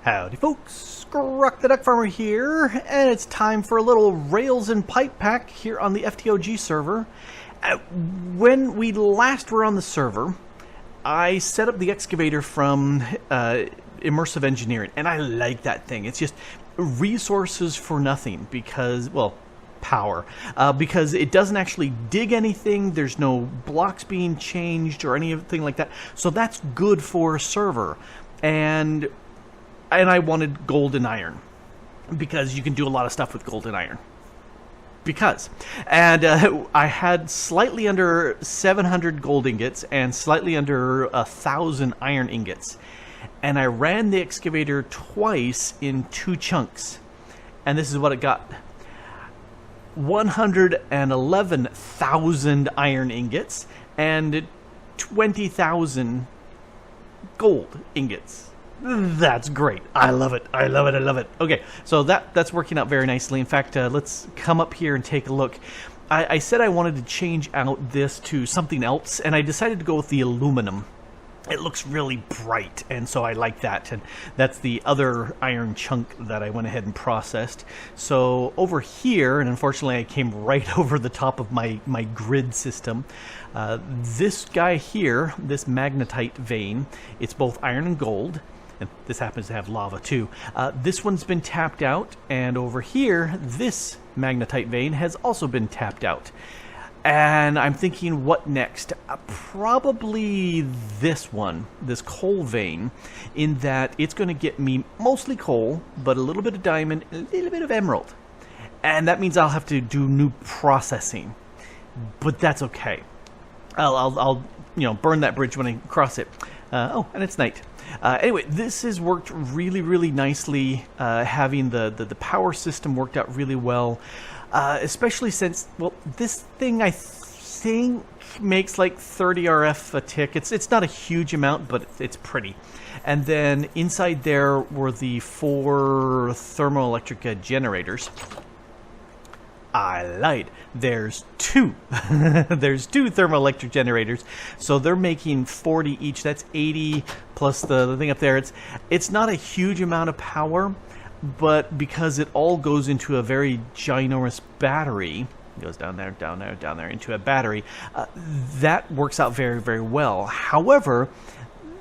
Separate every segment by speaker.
Speaker 1: Howdy folks, Grok the DuckFarmer here, and it's time for a little Rails and Pipe Pack here on the FTOG server. When we last were on the server, I set up the Excavator from Immersive Engineering, and I like that thing. It's just resources for nothing because, well, power, because it doesn't actually dig anything. There's no blocks being changed or anything like that, so that's good for a server. And I wanted gold and iron because you can do a lot of stuff with gold and iron. I had slightly under 700 gold ingots and slightly under 1,000 iron ingots, and I ran the excavator twice in 2 chunks, and this is what it got: 111,000 iron ingots and 20,000 gold ingots. That's great. I love it. I love it. I love it. Okay, so that's working out very nicely. In fact, let's come up here and take a look. I said I wanted to change out this to something else, and I decided to go with the aluminum. It looks really bright, and so I like that. And that's the other iron chunk that I went ahead and processed. So over here, and unfortunately I came right over the top of my grid system, this guy here, this magnetite vein, it's both iron and gold. And this happens to have lava too. This one's been tapped out, and over here, this magnetite vein has also been tapped out. And I'm thinking, what next? Probably this one, this coal vein, in that it's going to get me mostly coal, but a little bit of diamond, a little bit of emerald. And that means I'll have to do new processing, but that's okay. I'll burn that bridge when I cross it. Oh, and it's night. Anyway, this has worked really nicely. Having the power system worked out really well, especially since, well, this thing I think makes like 30 RF a tick. It's not a huge amount, but it's pretty. And then inside there were the 4 thermoelectric generators. I lied. There's 2. There's 2 thermoelectric generators, so they're making 40 each. That's 80 plus the thing up there. It's not a huge amount of power, but because it all goes into a very ginormous battery, it goes down there, down there, down there into a battery, that works out very well. However,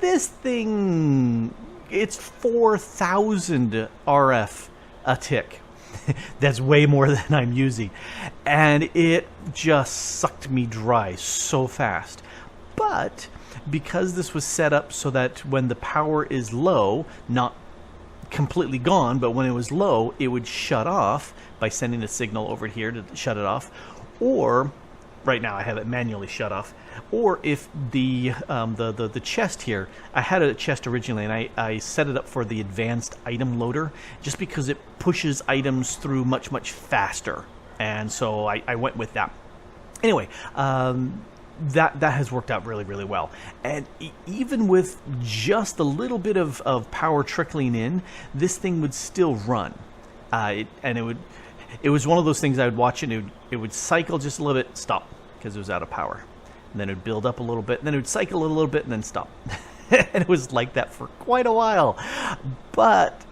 Speaker 1: this thing, it's 4,000 RF a tick. That's way more than I'm using, and it just sucked me dry so fast. But because this was set up so that when the power is low, not completely gone, but when it was low, it would shut off by sending a signal over here to shut it off, or right now I have it manually shut off. Or if the chest here, I had a chest originally, and I set it up for the advanced item loader just because it pushes items through much faster, and so I went with that. Anyway, that has worked out really well, and even with just a little bit of power trickling in, this thing would still run, and it was one of those things I would watch, and it would cycle just a little bit, stop, because it was out of power. And then it would build up a little bit, and then it would cycle a little bit, and then stop. And it was like that for quite a while. But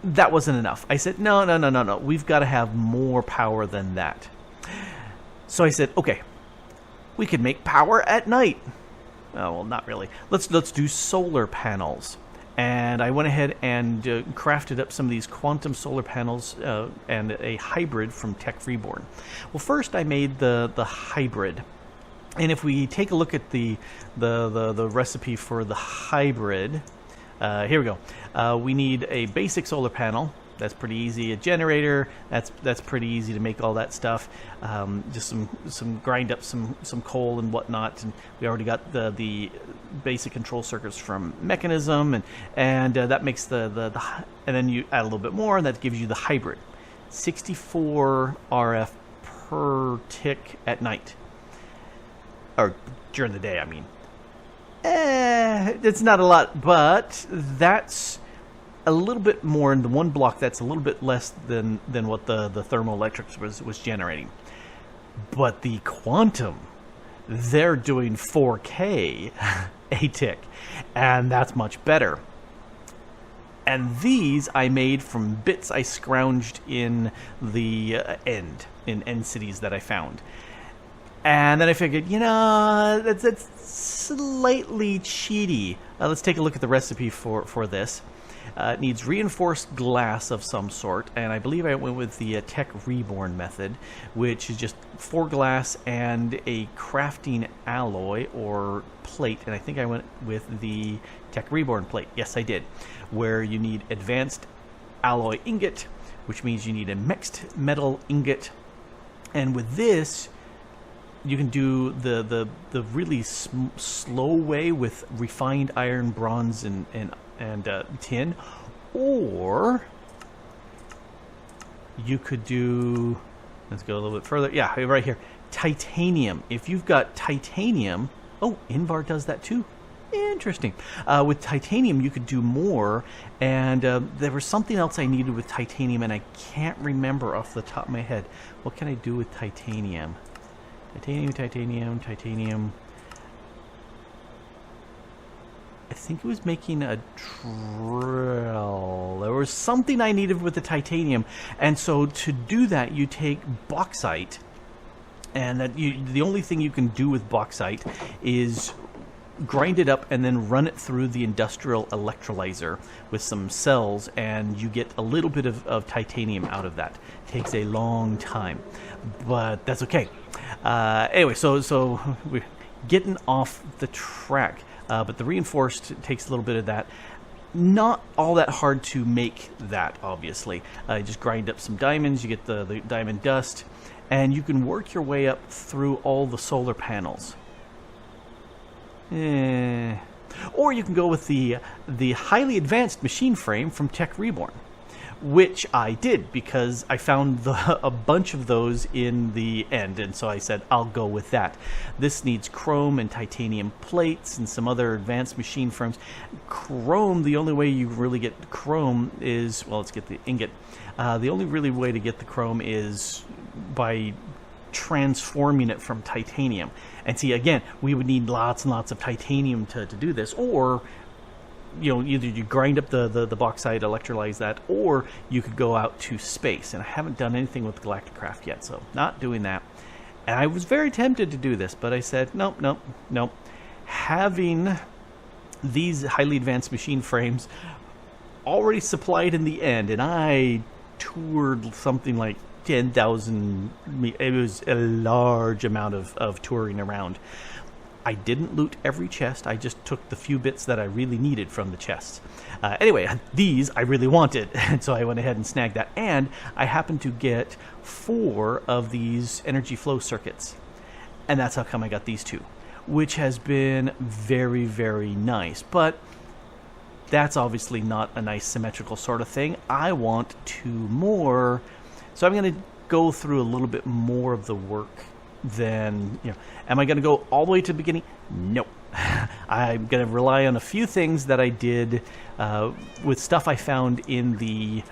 Speaker 1: that wasn't enough. I said, no. We've got to have more power than that. So I said, okay, we can make power at night. Oh, well, not really. Let's do solar panels. And I went ahead and crafted up some of these quantum solar panels and a hybrid from Tech Freeborn. Well, first I made the hybrid. And if we take a look at the recipe for the hybrid, here we go. We need a basic solar panel. That's pretty easy. A generator. That's pretty easy to make all that stuff. Just some grind up some coal and whatnot. And we already got the basic control circuits from Mechanism, and that makes the and then you add a little bit more, and that gives you the hybrid. 64 RF per tick at night. Or during the day, I mean. It's not a lot, but that's a little bit more in the one block. That's a little bit less than what the thermoelectrics was generating. But the quantum, they're doing 4K a tick, and that's much better. And these I made from bits I scrounged in the end cities that I found. And then I figured, that's slightly cheaty. Let's take a look at the recipe for this. It needs reinforced glass of some sort, and I believe I went with the Tech Reborn method, which is just 4 glass and a crafting alloy or plate, and I think I went with the Tech Reborn plate. Yes, I did. Where you need advanced alloy ingot, which means you need a mixed metal ingot, and with this you can do the really slow way with refined iron, bronze, and tin, or you could do, let's go a little bit further, yeah, right here, titanium. If you've got titanium, oh, Invar does that too, interesting. With titanium you could do more, and there was something else I needed with titanium and I can't remember off the top of my head. What can I do with titanium? Titanium. I think it was making a drill. There was something I needed with the titanium, and so to do that you take bauxite, and the only thing you can do with bauxite is grind it up and then run it through the industrial electrolyzer with some cells, and you get a little bit of titanium out of that. Takes a long time, but that's okay. Anyway, so we're getting off the track. But the reinforced takes a little bit of that. Not all that hard to make that, obviously. Just grind up some diamonds, you get the diamond dust, and you can work your way up through all the solar panels. Or you can go with the highly advanced machine frame from Tech Reborn, which I did because I found a bunch of those in the end, and so I said I'll go with that. This needs chrome and titanium plates and some other advanced machine frames. Chrome, the only way you really get chrome is, well, let's get the ingot. The only really way to get the chrome is by transforming it from titanium. And see, again, we would need lots and lots of titanium to do this, or either you grind up the bauxite, electrolyze that, or you could go out to space. And I haven't done anything with Galacticraft yet, so not doing that. And I was very tempted to do this, but I said, nope. Having these highly advanced machine frames already supplied in the end, and I toured something like 10,000, it was a large amount of touring around. I didn't loot every chest, I just took the few bits that I really needed from the chests. Anyway, these I really wanted, and so I went ahead and snagged that, and I happened to get 4 of these energy flow circuits, and that's how come I got these 2, which has been very, very nice, but that's obviously not a nice symmetrical sort of thing. I want 2 more, so I'm going to go through a little bit more of the work than, am I going to go all the way to the beginning? No. I'm going to rely on a few things that I did with stuff I found in the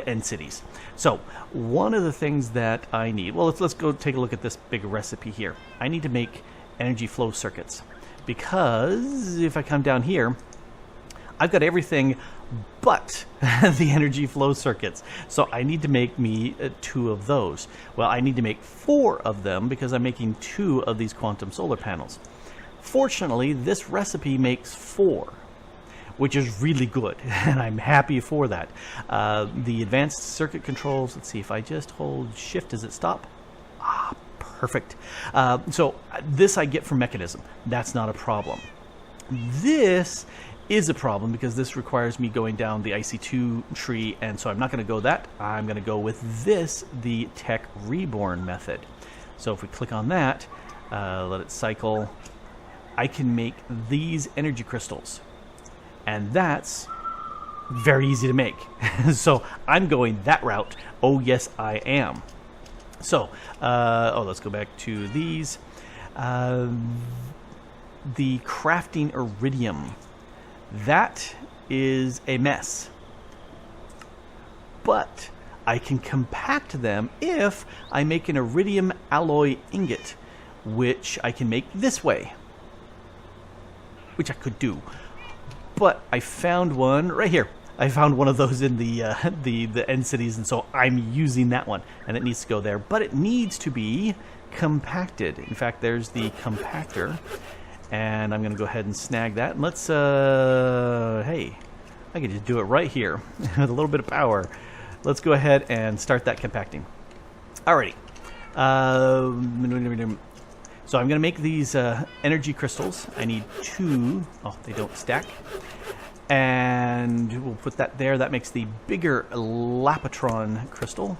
Speaker 1: end cities. So one of the things that I need, well, let's go take a look at this big recipe here. I need to make energy flow circuits, because if I come down here, I've got everything but the energy flow circuits. So I need to make me 2 of those. Well, I need to make 4 of them because I'm making 2 of these quantum solar panels. Fortunately, this recipe makes 4, which is really good, and I'm happy for that. The advanced circuit controls, let's see, if I just hold shift, does it stop? Ah, perfect. So this I get from Mechanism. That's not a problem. This is a problem because this requires me going down the IC2 tree, and so I'm not going to go that. I'm going to go with this, the Tech Reborn method. So if we click on that, let it cycle, I can make these energy crystals, and that's very easy to make. So I'm going that route. Oh yes, I am. So let's go back to these. The crafting iridium, that is a mess, but I can compact them if I make an iridium alloy ingot, which I can make this way, which I could do, but I found one right here, I found one of those in the the end cities, and so I'm using that one, and it needs to go there. But it needs to be compacted. In fact, there's the compactor, and I'm going to go ahead and snag that. And let's, hey, I can just do it right here with a little bit of power. Let's go ahead and start that compacting. Alrighty. So I'm going to make these energy crystals. I need 2. Oh, they don't stack. And we'll put that there. That makes the bigger Lapotron crystal.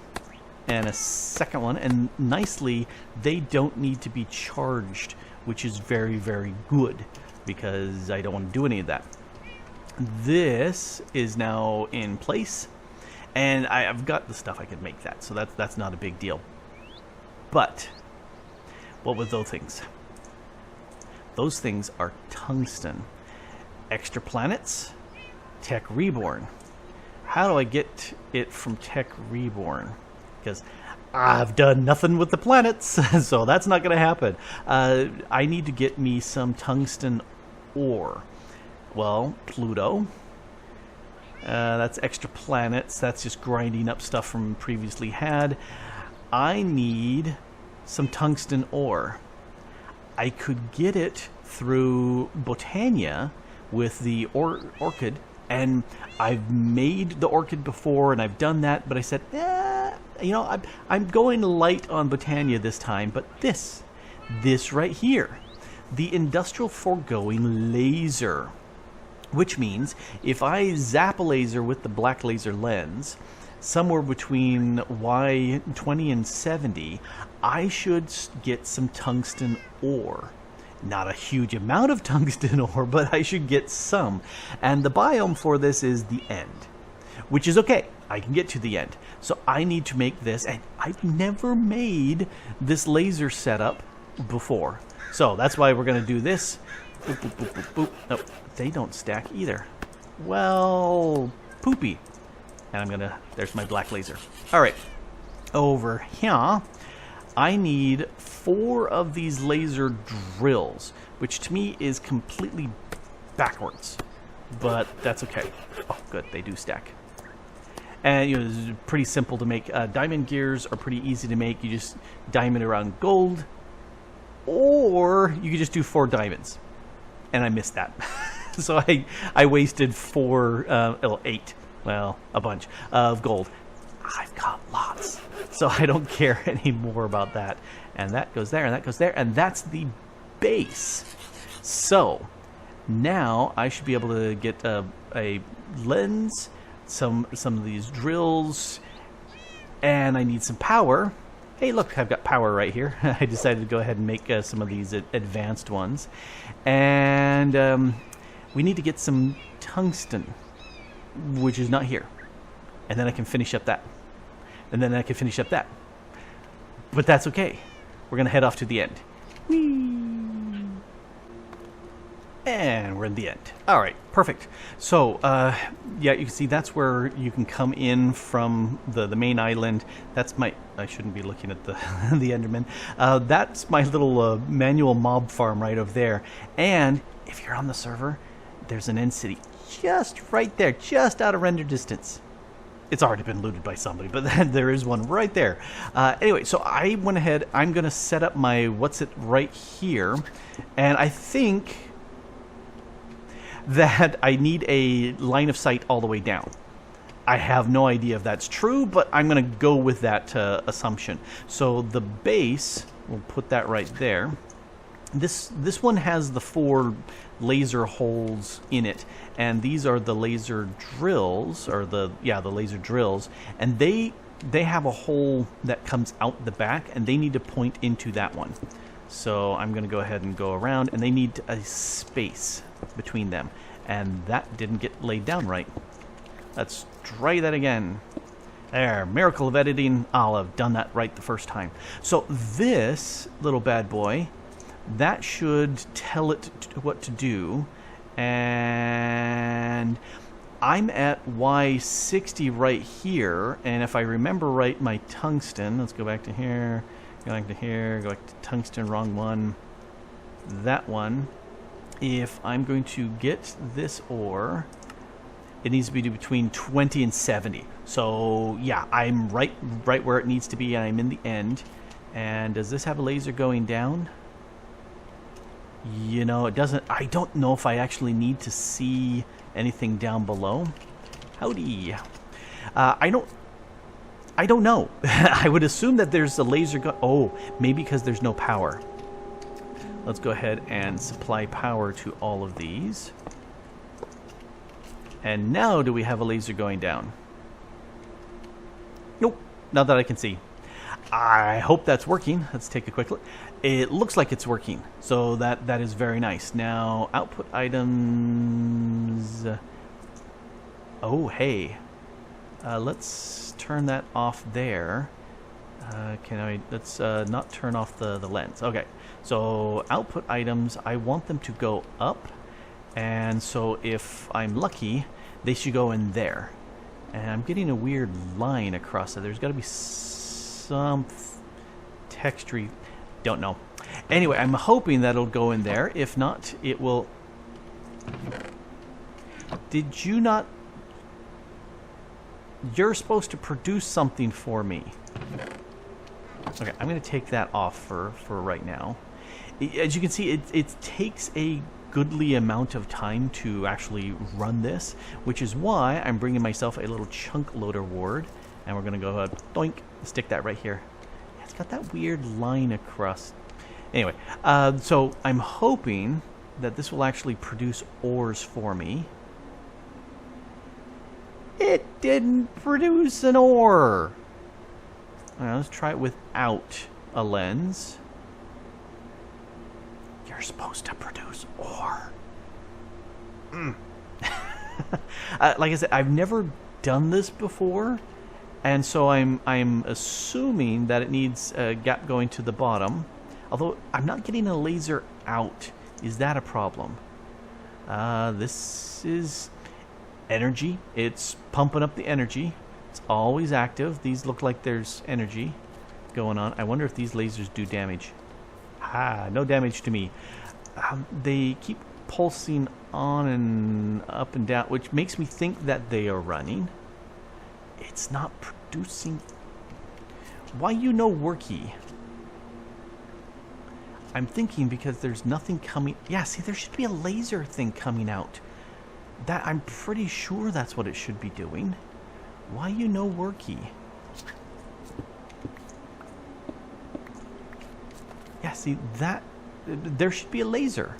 Speaker 1: And a second one. And nicely, they don't need to be charged, which is very, very good, because I don't want to do any of that. This is now in place. And I've got the stuff I can make that. So that's not a big deal. But what were those things? Those things are tungsten. Extra planets, Tech Reborn. How do I get it from Tech Reborn? Because I've done nothing with the planets, so that's not going to happen. I need to get me some tungsten ore. Well, Pluto. That's extra planets. That's just grinding up stuff from previously had. I need some tungsten ore. I could get it through Botania with the orchid, and I've made the orchid before, and I've done that, but I said, you know, I'm going light on Botania this time, but this right here, the industrial foregoing laser, which means if I zap a laser with the black laser lens, somewhere between Y20 and 70, I should get some tungsten ore. Not a huge amount of tungsten ore, but I should get some. And the biome for this is the end, which is okay. I can get to the end. So I need to make this, and I've never made this laser setup before. So that's why we're going to do this. Boop, boop, boop, boop, boop. Nope, they don't stack either. Well, poopy. And I'm gonna, there's my black laser. All right, over here, I need 4 of these laser drills, which to me is completely backwards, but that's okay. Oh, good, they do stack. And you know, it's pretty simple to make. Diamond gears are pretty easy to make. You just diamond around gold, or you could just do 4 diamonds. And I missed that. So I wasted 8. Well, a bunch of gold. I've got lots, so I don't care anymore about that. And that goes there, and that goes there, and that's the base. So now I should be able to get a lens, some of these drills, and I need some power. Hey, look, I've got power right here. I decided to go ahead and make some of these advanced ones, and we need to get some tungsten, which is not here. And then I can finish up that. And then I can finish up that. But that's okay. We're going to head off to the end. Whee! And we're in the end. All right, perfect. So, yeah, you can see that's where you can come in from the main island. That's my... I shouldn't be looking at the the Enderman. That's my little manual mob farm right over there. And if you're on the server, there's an end city just right there, just out of render distance. It's already been looted by somebody, but then there is one right there. Anyway, so I went ahead. I'm going to set up my what's-it right here. And I think that I need a line of sight all the way down. I have no idea if that's true, but I'm going to go with that assumption. So the base, we'll put that right there. This one has the 4 laser holes in it, and these are the laser drills, or the laser drills, and they have a hole that comes out the back, and they need to point into that one. So I'm going to go ahead and go around, and they need a space between them, and that didn't get laid down right. Let's try that again. There, miracle of editing. I'll have done that right the first time. So this little bad boy, that should tell it what to do. And I'm at Y60 right here. And if I remember right, my tungsten, let's go back to here, go back to here, go back to tungsten, wrong one. That one. If I'm going to get this ore, it needs to be between 20 and 70. So yeah, I'm right where it needs to be, and I'm in the end. And does this have a laser going down? You know, it doesn't. I don't know if I actually need to see anything down below. Howdy. I don't know. I would assume that there's a laser oh, maybe because there's no power. Let's go ahead and supply power to all of these. And now do we have a laser going down? Nope, not that I can see. I hope that's working. Let's take a quick look. It looks like it's working, so that is very nice. Now, output items. Oh, hey. Let's turn that off there. Let's not turn off the lens. Okay, so output items, I want them to go up. And so if I'm lucky, they should go in there. And I'm getting a weird line across it. There's got to be some texture. Don't know. Anyway, I'm hoping that it'll go in there. If not, it will... Did you not... You're supposed to produce something for me. Okay, I'm going to take that off for right now. As you can see, it takes a goodly amount of time to actually run this, which is why I'm bringing myself a little chunk loader ward, and we're going to go ahead, doink, stick that right here. It's got that weird line across. Anyway, so I'm hoping that this will actually produce ores for me. It didn't produce an ore. All right, let's try it without a lens. You're supposed to produce ore. Like I said, I've never done this before, and so I'm assuming that it needs a gap going to the bottom. Although I'm not getting a laser out. Is that a problem? This is energy. It's pumping up the energy. It's always active. These look like there's energy going on. I wonder if these lasers do damage. No damage to me. They keep pulsing on and up and down, which makes me think that they are running. It's not producing. Why you no worky? I'm thinking because there's nothing coming. Yeah, see, there should be a laser thing coming out. That I'm pretty sure that's what it should be doing. Why you no worky? Yeah, see, that there should be a laser.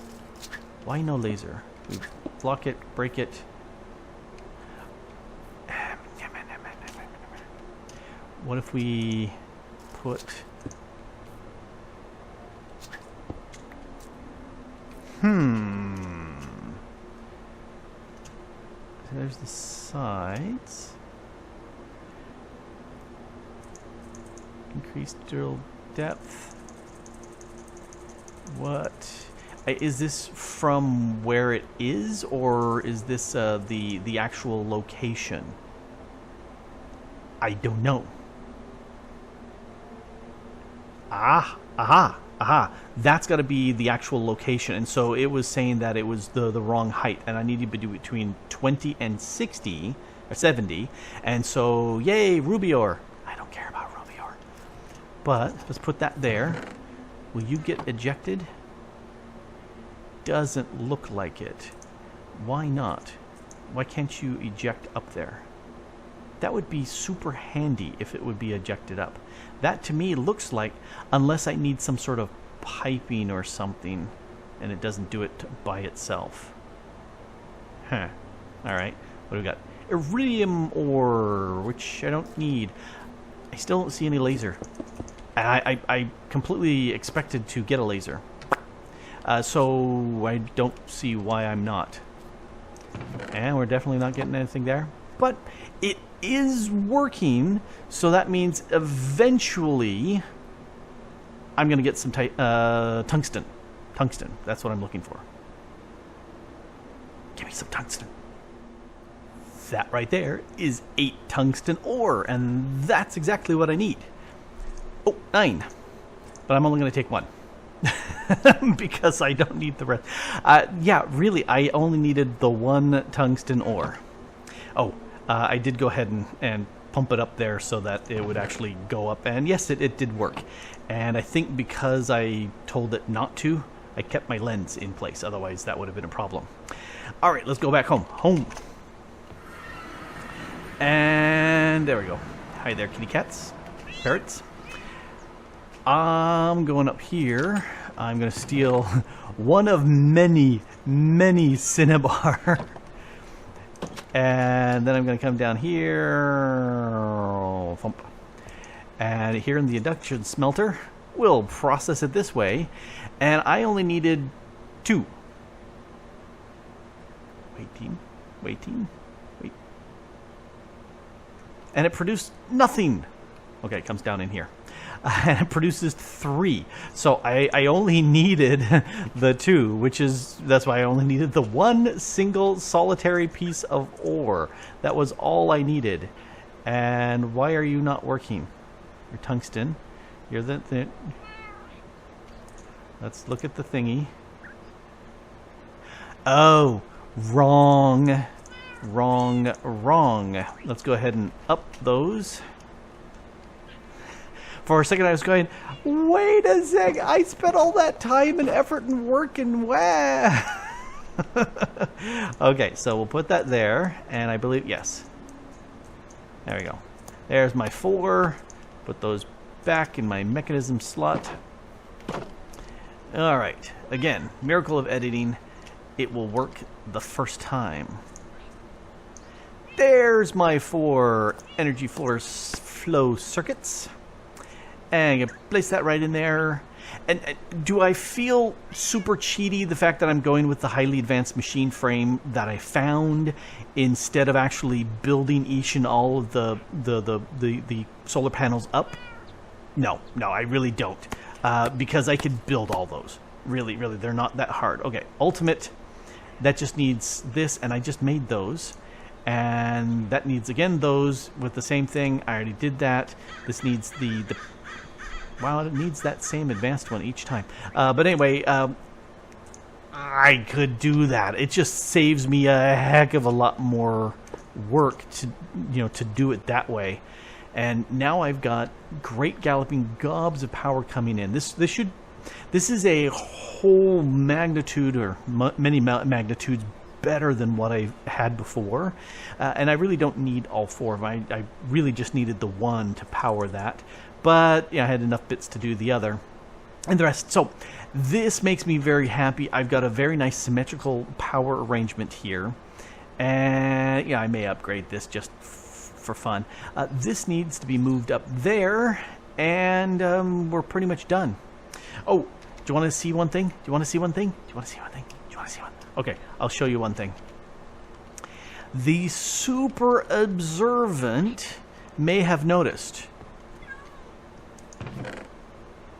Speaker 1: Why no laser? We block it, break it. What if we put... There's the sides. Increased drill depth. What? Is this from where it is, or is this the actual location? I don't know. Aha. That's got to be the actual location. And so it was saying that it was the wrong height, and I needed to be between 20 and 60 or 70. And so, yay, ruby ore. I don't care about ruby ore. But let's put that there. Will you get ejected? Doesn't look like it. Why not? Why can't you eject up there? That would be super handy if it would be ejected up. That to me looks like, unless I need some sort of piping or something, and it doesn't do it by itself. Alright, what do we got? Iridium ore, which I don't need. I still don't see any laser. I completely expected to get a laser. So I don't see why I'm not. And we're definitely not getting anything there. But it is working, so that means eventually I'm going to get some tungsten. Tungsten, that's what I'm looking for. Give me some tungsten. That right there is 8 tungsten ore, and that's exactly what I need. Oh, 9. But I'm only going to take 1. Because I don't need the rest. Yeah, really, I only needed the 1 tungsten ore. Oh, I did go ahead and pump it up there so that it would actually go up. And yes, it did work. And I think because I told it not to, I kept my lens in place. Otherwise, that would have been a problem. All right, let's go back home. Home. And there we go. Hi there, kitty cats. Parrots. I'm going up here. I'm going to steal one of many, many cinnabar. And then I'm going to come down here. Thump. And here in the induction smelter, we'll process it this way. And I only needed 2. Waiting. And it produced nothing. Okay, it comes down in here. And it produces 3. So I only needed the 2, that's why I only needed the 1 single solitary piece of ore. That was all I needed. And why are you not working? You're tungsten. You're the let's look at the thingy. Oh, wrong. Let's go ahead and up those. For a second I was going, wait a sec, I spent all that time and effort and work and Okay, so we'll put that there, and I believe, yes. There we go. There's my 4. Put those back in my mechanism slot. Alright, again, miracle of editing. It will work the first time. There's my 4 energy flow circuits. And you place that right in there. And do I feel super cheaty the fact that I'm going with the highly advanced machine frame that I found instead of actually building each and all of the solar panels up? No, I really don't. Because I could build all those. Really, they're not that hard. Okay, ultimate, that just needs this, and I just made those. And that needs, again, those with the same thing. I already did that. This needs the wow, it needs that same advanced one each time. But anyway, I could do that. It just saves me a heck of a lot more work to do it that way. And now I've got great galloping gobs of power coming in. This is a whole magnitude or many magnitudes better than what I had before. And I really don't need all 4 of them. I really just needed the 1 to power that. But yeah, I had enough bits to do the other and the rest. So this makes me very happy. I've got a very nice symmetrical power arrangement here. And yeah, I may upgrade this just for fun. This needs to be moved up there, and we're pretty much done. Oh, do you want to see one thing? Okay, I'll show you one thing. The super observant may have noticed.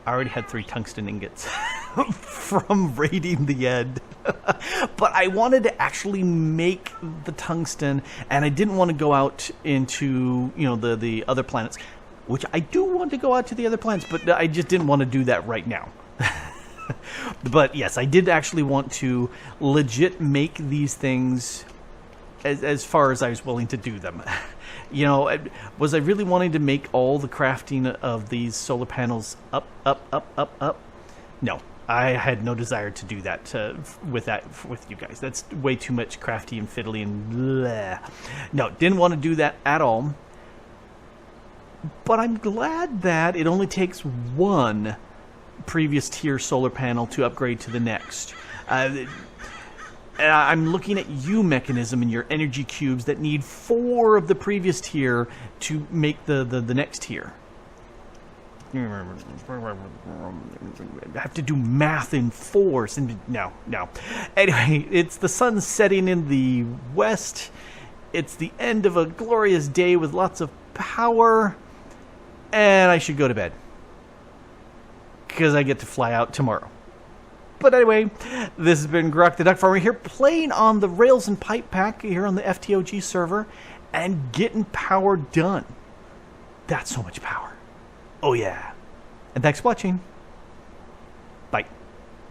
Speaker 1: I already had 3 tungsten ingots from raiding the end. But I wanted to actually make the tungsten, and I didn't want to go out into, the other planets, which I do want to go out to the other planets, but I just didn't want to do that right now. But yes, I did actually want to legit make these things as far as I was willing to do them. Was I really wanting to make all the crafting of these solar panels up? No, I had no desire to do that with you guys. That's way too much crafty and fiddly and bleh. No, didn't want to do that at all. But I'm glad that it only takes 1 previous tier solar panel to upgrade to the next. I'm looking at you, Mechanism, and your energy cubes that need 4 of the previous tier to make the next tier. I have to do math in 4s. No. Anyway, it's the sun setting in the west. It's the end of a glorious day with lots of power. And I should go to bed, because I get to fly out tomorrow. But anyway, this has been Grok the DuckFarmer here, playing on the Rails and Pipe Pack here on the FTOG server and getting power done. That's so much power. Oh yeah. And thanks for watching.